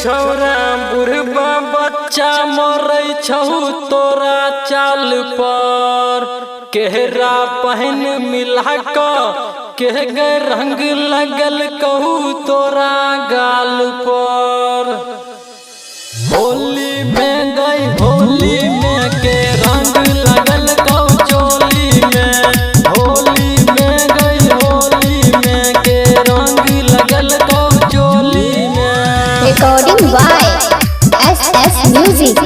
छौरा बुढ़बा बच्चा मरै छौ तोरा चाल पर केहरा पहन मिला के गए रंग लगल कहू तोरा गाल पर। होली में गई होली में के रंग लगल कहू चोली में। होली में गई होली में के रंग लगल कहू चोली में। Recording by SS Music।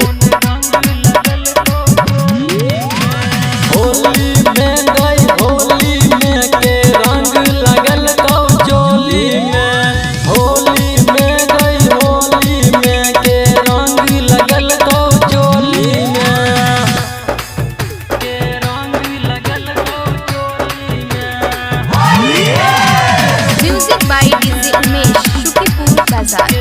Holi में गई होली में के रंग लगल कहू चोली में। होली में गई होली में के रंग लगल कहू चोली में। के रंग लगल कहू चोली में। Music by DJ Umesh, Shukipur Bazaar।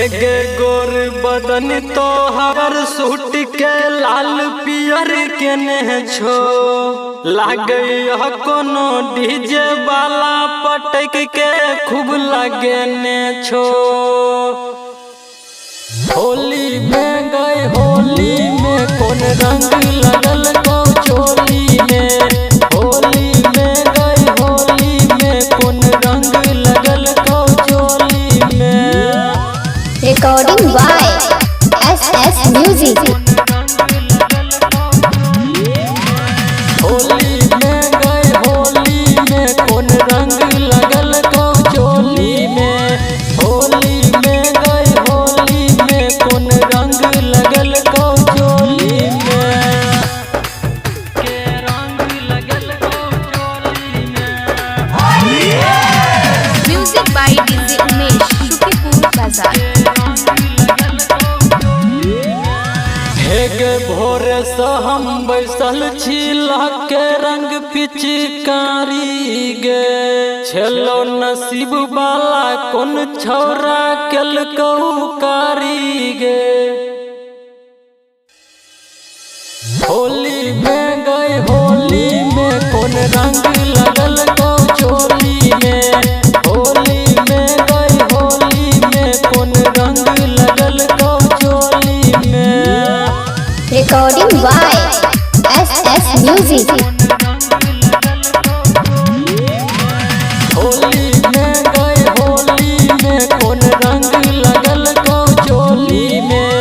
एगे गोर बदन तो हर सूट के लाल पियर के ने छो लागई कोनो डीजे वाला पटक के खूब लगे ने छो। होली में गए होली में कौन रंग लगल कहू चोली में। होली में गई होली में कौन रंग लगल कहू चोली में। Recording by SS Music। Holi में गई होली में कौन रंग लगल कहू चोली में। होली में गई होली में कौन रंग लगल कहू चोली में। के रंग लगल कहू चोली में। Music by DJ Umesh, Shukipur Bazaar। हेगे भोरे से हम बैसल छी के रंग पिचकारी गे छेलो नसीब वाला कौन छौरा केल कहू कारी गे। होली में गए होली में कौन रंग लगल कहू चोली में। होली में गई होली में कौन रंग लगल कहू चोली में। Recording by SS Music। Holi में गई होली में कौन रंग लगल कहू चोली में।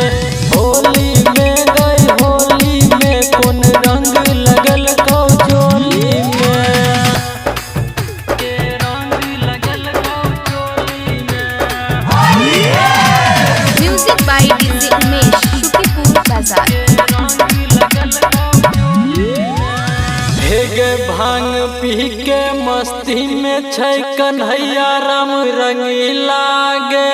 होली में गई होली में कौन रंग लगल कहू चोली में। के रंग लगल कहू चोली में। Music by DJ Umesh, Shukipur Bazaar। हेगे भांग पी के मस्ती में छै कन्हैया राम रंगीला गे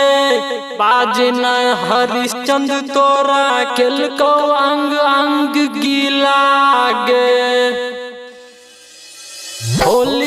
बाजना हरिश्चंद्र तोरा केलको अंग अंग गीला गे। होली